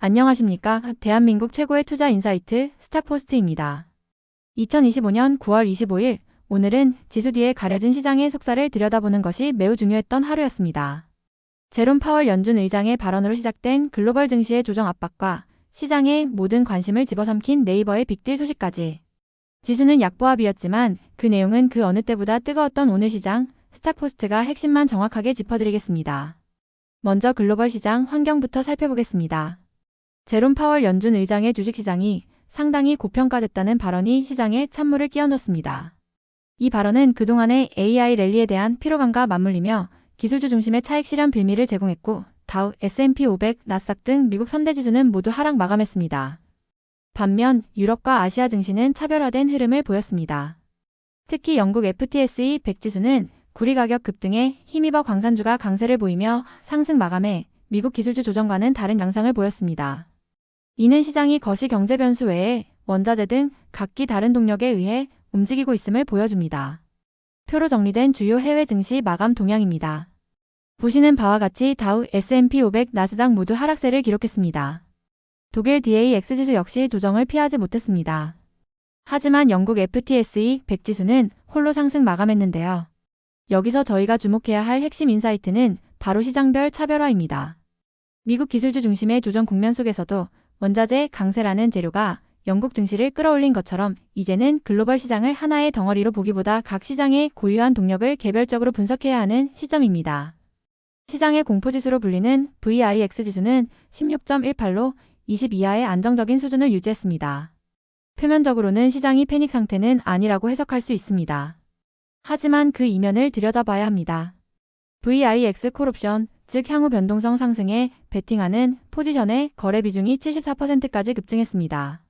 안녕하십니까? 대한민국 최고의 투자 인사이트 스탁포스트입니다. 2025년 9월 25일, 오늘은 지수 뒤에 가려진 시장의 속살을 들여다보는 것이 매우 중요했던 하루였습니다. 제롬 파월 연준 의장의 발언으로 시작된 글로벌 증시의 조정 압박과 시장의 모든 관심을 집어삼킨 네이버의 빅딜 소식까지. 지수는 약보합이었지만 그 내용은 그 어느 때보다 뜨거웠던 오늘 시장, 스탁포스트가 핵심만 정확하게 짚어드리겠습니다. 먼저 글로벌 시장 환경부터 살펴보겠습니다. 제롬 파월 연준 의장의 주식시장이 상당히 고평가됐다는 발언이 시장에 찬물을 끼얹었습니다. 이 발언은 그동안의 AI 랠리에 대한 피로감과 맞물리며 기술주 중심의 차익 실현 빌미를 제공했고, 다우, S&P 500, 나스닥 등 미국 3대 지수는 모두 하락 마감했습니다. 반면 유럽과 아시아 증시는 차별화된 흐름을 보였습니다. 특히 영국 FTSE 100 지수는 구리 가격 급등에 힘입어 광산주가 강세를 보이며 상승 마감해 미국 기술주 조정과는 다른 양상을 보였습니다. 이는 시장이 거시 경제 변수 외에 원자재 등 각기 다른 동력에 의해 움직이고 있음을 보여줍니다. 표로 정리된 주요 해외 증시 마감 동향입니다. 보시는 바와 같이 다우, S&P 500, 나스닥 모두 하락세를 기록했습니다. 독일 DAX 지수 역시 조정을 피하지 못했습니다. 하지만 영국 FTSE 100 지수는 홀로 상승 마감했는데요. 여기서 저희가 주목해야 할 핵심 인사이트는 바로 시장별 차별화입니다. 미국 기술주 중심의 조정 국면 속에서도 원자재 강세라는 재료가 영국 증시를 끌어올린 것처럼 이제는 글로벌 시장을 하나의 덩어리로 보기보다 각 시장의 고유한 동력을 개별적으로 분석해야 하는 시점입니다. 시장의 공포지수로 불리는 VIX 지수는 16.18로 20 이하의 안정적인 수준을 유지했습니다. 표면적으로는 시장이 패닉 상태는 아니라고 해석할 수 있습니다. 하지만 그 이면을 들여다봐야 합니다. VIX 콜옵션, 즉 향후 변동성 상승에 베팅하는 포지션의 거래 비중이 74%까지 급증했습니다.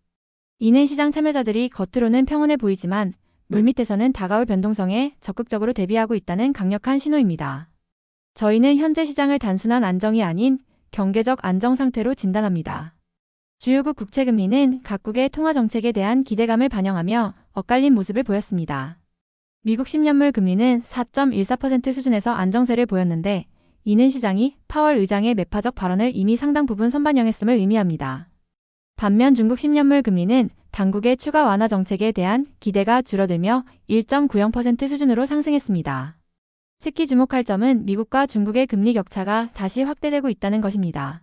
이는 시장 참여자들이 겉으로는 평온해 보이지만 물밑에서는 다가올 변동성에 적극적으로 대비하고 있다는 강력한 신호입니다. 저희는 현재 시장을 단순한 안정이 아닌 경계적 안정 상태로 진단합니다. 주요국 국채금리는 각국의 통화정책에 대한 기대감을 반영하며 엇갈린 모습을 보였습니다. 미국 10년물 금리는 4.14% 수준에서 안정세를 보였는데, 이는 시장이 파월 의장의 매파적 발언을 이미 상당 부분 선반영했음을 의미합니다. 반면 중국 10년물 금리는 당국의 추가 완화 정책에 대한 기대가 줄어들며 1.90% 수준으로 상승했습니다. 특히 주목할 점은 미국과 중국의 금리 격차가 다시 확대되고 있다는 것입니다.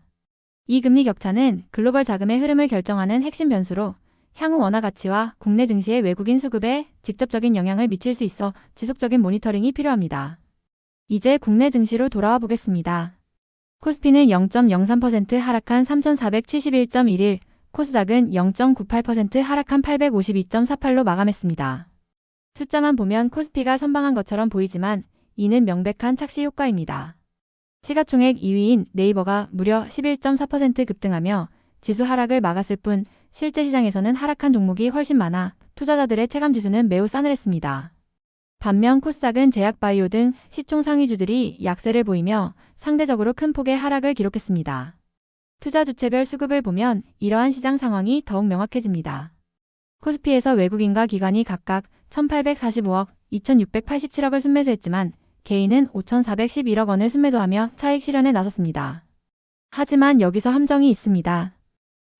이 금리 격차는 글로벌 자금의 흐름을 결정하는 핵심 변수로 향후 원화 가치와 국내 증시의 외국인 수급에 직접적인 영향을 미칠 수 있어 지속적인 모니터링이 필요합니다. 이제 국내 증시로 돌아와 보겠습니다. 코스피는 0.03% 하락한 3,471.11, 코스닥은 0.98% 하락한 852.48로 마감했습니다. 숫자만 보면 코스피가 선방한 것처럼 보이지만 이는 명백한 착시 효과입니다. 시가총액 2위인 네이버가 무려 11.4% 급등하며 지수 하락을 막았을 뿐 실제 시장에서는 하락한 종목이 훨씬 많아 투자자들의 체감지수는 매우 싸늘했습니다. 반면 코스닥은 제약바이오 등 시총 상위주들이 약세를 보이며 상대적으로 큰 폭의 하락을 기록했습니다. 투자 주체별 수급을 보면 이러한 시장 상황이 더욱 명확해집니다. 코스피에서 외국인과 기관이 각각 1,845억, 2,687억을 순매수했지만 개인은 5,411억 원을 순매도하며 차익 실현에 나섰습니다. 하지만 여기서 함정이 있습니다.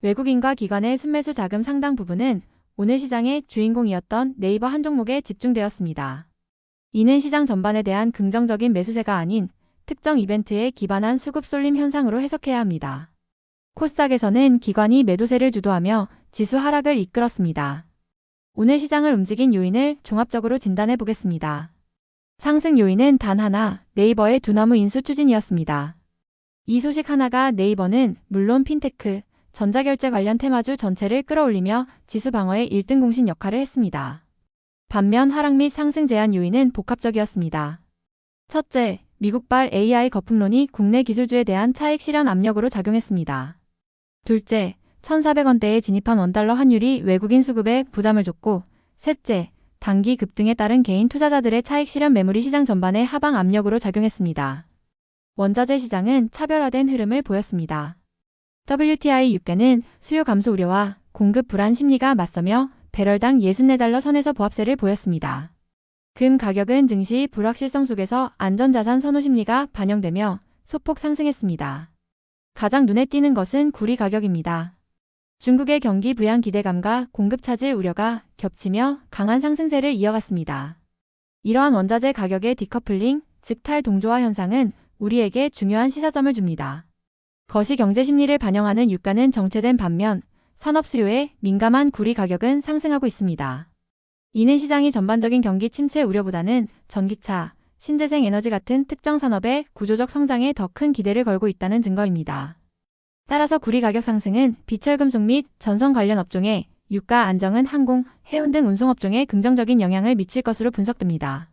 외국인과 기관의 순매수 자금 상당 부분은 오늘 시장의 주인공이었던 네이버 한 종목에 집중되었습니다. 이는 시장 전반에 대한 긍정적인 매수세가 아닌 특정 이벤트에 기반한 수급 쏠림 현상으로 해석해야 합니다. 코스닥에서는 기관이 매도세를 주도하며 지수 하락을 이끌었습니다. 오늘 시장을 움직인 요인을 종합적으로 진단해 보겠습니다. 상승 요인은 단 하나, 네이버의 두나무 인수 추진이었습니다. 이 소식 하나가 네이버는 물론 핀테크, 전자결제 관련 테마주 전체를 끌어올리며 지수 방어의 1등 공신 역할을 했습니다. 반면 하락 및 상승 제한 요인은 복합적이었습니다. 첫째, 미국발 AI 거품론이 국내 기술주에 대한 차익 실현 압력으로 작용했습니다. 둘째, 1,400원대에 진입한 원달러 환율이 외국인 수급에 부담을 줬고, 셋째, 단기 급등에 따른 개인 투자자들의 차익 실현 매물이 시장 전반에 하방 압력으로 작용했습니다. 원자재 시장은 차별화된 흐름을 보였습니다. WTI 유가는 수요 감소 우려와 공급 불안 심리가 맞서며 배럴당 64달러 선에서 보합세를 보였습니다. 금 가격은 증시 불확실성 속에서 안전자산 선호 심리가 반영되며 소폭 상승했습니다. 가장 눈에 띄는 것은 구리 가격입니다. 중국의 경기 부양 기대감과 공급 차질 우려가 겹치며 강한 상승세를 이어갔습니다. 이러한 원자재 가격의 디커플링, 즉 탈동조화 현상은 우리에게 중요한 시사점을 줍니다. 거시 경제 심리를 반영하는 유가는 정체된 반면 산업 수요에 민감한 구리 가격은 상승하고 있습니다. 이는 시장이 전반적인 경기 침체 우려보다는 전기차, 신재생 에너지 같은 특정 산업의 구조적 성장에 더 큰 기대를 걸고 있다는 증거입니다. 따라서 구리 가격 상승은 비철금속 및 전선 관련 업종에 유가 안정은 항공, 해운 등 운송업종에 긍정적인 영향을 미칠 것으로 분석됩니다.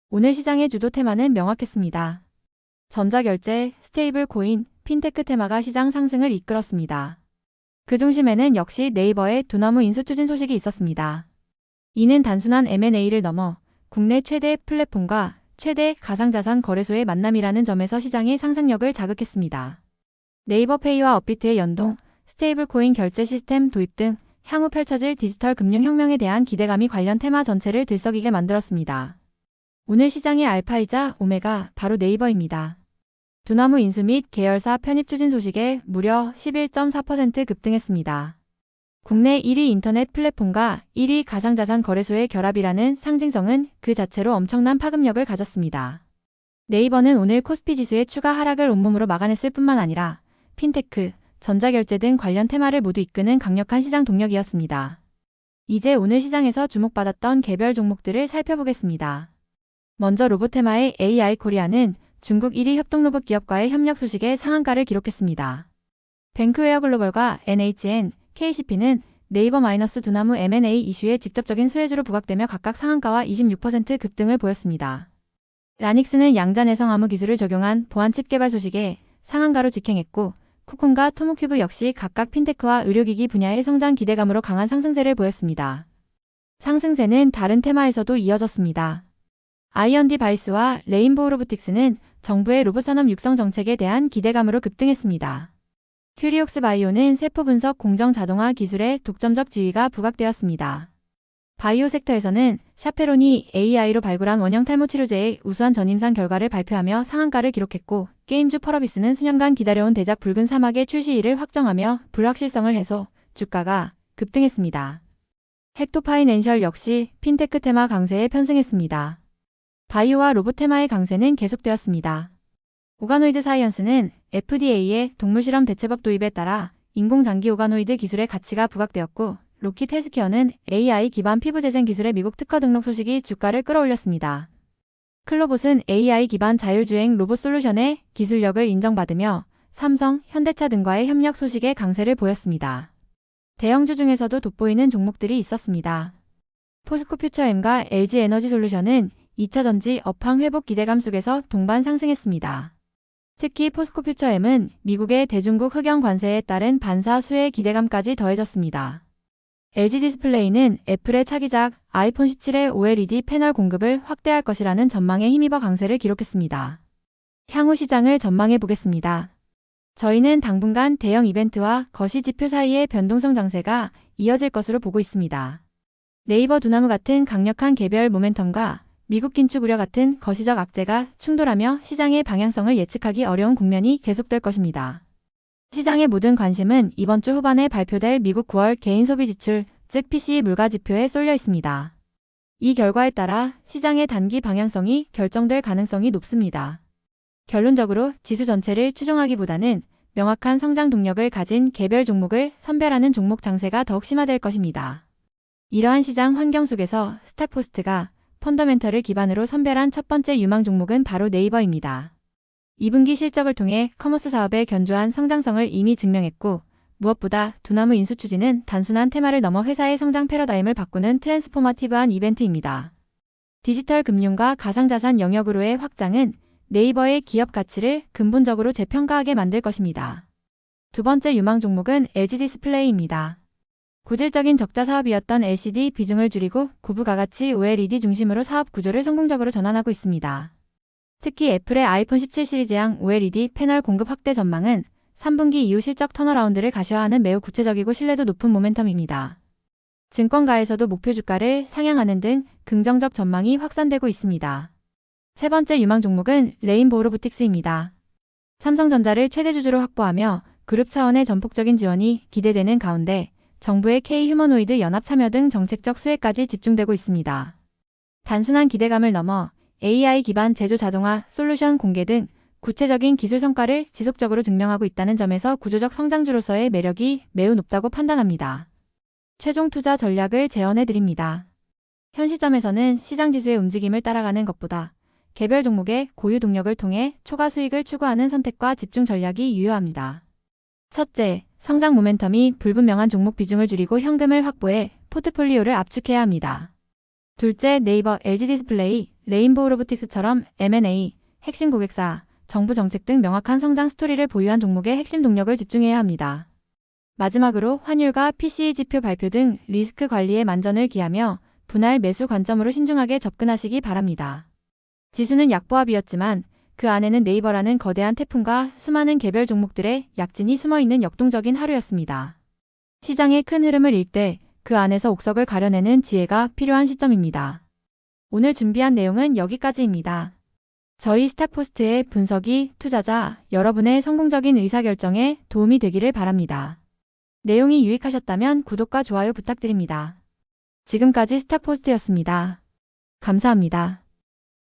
오늘 시장의 주도 테마는 명확했습니다. 전자결제, 스테이블 코인, 핀테크 테마가 시장 상승을 이끌었습니다. 그 중심에는 역시 네이버의 두나무 인수 추진 소식이 있었습니다. 이는 단순한 M&A를 넘어 국내 최대 플랫폼과 최대 가상자산 거래소의 만남이라는 점에서 시장의 상승력을 자극했습니다. 네이버페이와 업비트의 연동, 스테이블 코인 결제 시스템 도입 등 향후 펼쳐질 디지털 금융 혁명에 대한 기대감이 관련 테마 전체를 들썩이게 만들었습니다. 오늘 시장의 알파이자 오메가 바로 네이버입니다. 두나무 인수 및 계열사 편입 추진 소식에 무려 11.4% 급등했습니다. 국내 1위 인터넷 플랫폼과 1위 가상자산 거래소의 결합이라는 상징성은 그 자체로 엄청난 파급력을 가졌습니다. 네이버는 오늘 코스피 지수의 추가 하락을 온몸으로 막아냈을 뿐만 아니라 핀테크, 전자결제 등 관련 테마를 모두 이끄는 강력한 시장 동력이었습니다. 이제 오늘 시장에서 주목받았던 개별 종목들을 살펴보겠습니다. 먼저 로봇 테마의 AI 코리아는 중국 1위 협동로봇 기업과의 협력 소식에 상한가를 기록했습니다. 뱅크웨어 글로벌과 NHN, KCP는 네이버-두나무 M&A 이슈에 직접적인 수혜주로 부각되며 각각 상한가와 26% 급등을 보였습니다. 라닉스는 양자 내성 암호 기술을 적용한 보안칩 개발 소식에 상한가로 직행했고 쿠콘과 토모큐브 역시 각각 핀테크와 의료기기 분야의 성장 기대감으로 강한 상승세를 보였습니다. 상승세는 다른 테마에서도 이어졌습니다. 아이언디바이스와 레인보우 로보틱스는 정부의 로봇 산업 육성 정책에 대한 기대감으로 급등했습니다. 큐리옥스 바이오는 세포 분석 공정 자동화 기술의 독점적 지위가 부각되었습니다. 바이오 섹터에서는 샤페론이 AI로 발굴한 원형 탈모 치료제의 우수한 전임상 결과를 발표하며 상한가를 기록했고 게임주 펄어비스는 수년간 기다려온 대작 붉은 사막의 출시일을 확정하며 불확실성을 해소, 주가가 급등했습니다. 헥토파이낸셜 역시 핀테크 테마 강세에 편승했습니다. 바이오와 로봇 테마의 강세는 계속되었습니다. 오가노이드 사이언스는 FDA의 동물실험 대체법 도입에 따라 인공장기 오가노이드 기술의 가치가 부각되었고 로킷 헬스케어는 AI 기반 피부 재생 기술의 미국 특허 등록 소식이 주가를 끌어올렸습니다. 클로봇은 AI 기반 자율주행 로봇 솔루션의 기술력을 인정받으며 삼성, 현대차 등과의 협력 소식에 강세를 보였습니다. 대형주 중에서도 돋보이는 종목들이 있었습니다. 포스코 퓨처엠과 LG에너지솔루션은 2차 전지 업황 회복 기대감 속에서 동반 상승했습니다. 특히 포스코 퓨처엠은 미국의 대중국 흑연 관세에 따른 반사 수혜 기대감까지 더해졌습니다. LG 디스플레이는 애플의 차기작 아이폰 17의 OLED 패널 공급을 확대할 것이라는 전망에 힘입어 강세를 기록했습니다. 향후 시장을 전망해 보겠습니다. 저희는 당분간 대형 이벤트와 거시 지표 사이의 변동성 장세가 이어질 것으로 보고 있습니다. 네이버 두나무 같은 강력한 개별 모멘텀과 미국 긴축 우려 같은 거시적 악재가 충돌하며 시장의 방향성을 예측하기 어려운 국면이 계속될 것입니다. 시장의 모든 관심은 이번 주 후반에 발표될 미국 9월 개인 소비 지출, 즉 PCE 물가 지표에 쏠려 있습니다. 이 결과에 따라 시장의 단기 방향성이 결정될 가능성이 높습니다. 결론적으로 지수 전체를 추종하기보다는 명확한 성장 동력을 가진 개별 종목을 선별하는 종목 장세가 더욱 심화될 것입니다. 이러한 시장 환경 속에서 스탁포스트가 펀더멘털을 기반으로 선별한 첫 번째 유망 종목은 바로 네이버입니다. 2분기 실적을 통해 커머스 사업의 견조한 성장성을 이미 증명했고 무엇보다 두나무 인수 추진은 단순한 테마를 넘어 회사의 성장 패러다임을 바꾸는 트랜스포마티브한 이벤트입니다. 디지털 금융과 가상자산 영역으로의 확장은 네이버의 기업 가치를 근본적으로 재평가하게 만들 것입니다. 두 번째 유망 종목은 LG 디스플레이입니다. 고질적인 적자 사업이었던 LCD 비중을 줄이고 고부가가치 OLED 중심으로 사업 구조를 성공적으로 전환하고 있습니다. 특히 애플의 아이폰 17 시리즈형 OLED 패널 공급 확대 전망은 3분기 이후 실적 턴어라운드를 가시화하는 매우 구체적이고 신뢰도 높은 모멘텀입니다. 증권가에서도 목표 주가를 상향하는 등 긍정적 전망이 확산되고 있습니다. 세 번째 유망 종목은 레인보우 로보틱스입니다. 삼성전자를 최대 주주로 확보하며 그룹 차원의 전폭적인 지원이 기대되는 가운데 정부의 K-휴머노이드 연합 참여 등 정책적 수혜까지 집중되고 있습니다. 단순한 기대감을 넘어 AI 기반 제조 자동화 솔루션 공개 등 구체적인 기술 성과를 지속적으로 증명하고 있다는 점에서 구조적 성장주로서의 매력이 매우 높다고 판단합니다. 최종 투자 전략을 제언해 드립니다. 현 시점에서는 시장 지수의 움직임을 따라가는 것보다 개별 종목의 고유 동력을 통해 초과 수익을 추구하는 선택과 집중 전략이 유효합니다. 첫째, 성장 모멘텀이 불분명한 종목 비중을 줄이고 현금을 확보해 포트폴리오를 압축해야 합니다. 둘째, 네이버, LG디스플레이, 레인보우 로보틱스처럼 M&A, 핵심 고객사, 정부 정책 등 명확한 성장 스토리를 보유한 종목의 핵심 동력을 집중해야 합니다. 마지막으로 환율과 PCE 지표 발표 등 리스크 관리에 만전을 기하며 분할 매수 관점으로 신중하게 접근하시기 바랍니다. 지수는 약보합이었지만 그 안에는 네이버라는 거대한 태풍과 수많은 개별 종목들의 약진이 숨어있는 역동적인 하루였습니다. 시장의 큰 흐름을 읽되 그 안에서 옥석을 가려내는 지혜가 필요한 시점입니다. 오늘 준비한 내용은 여기까지입니다. 저희 스탁포스트의 분석이 투자자 여러분의 성공적인 의사결정에 도움이 되기를 바랍니다. 내용이 유익하셨다면 구독과 좋아요 부탁드립니다. 지금까지 스탁포스트였습니다. 감사합니다.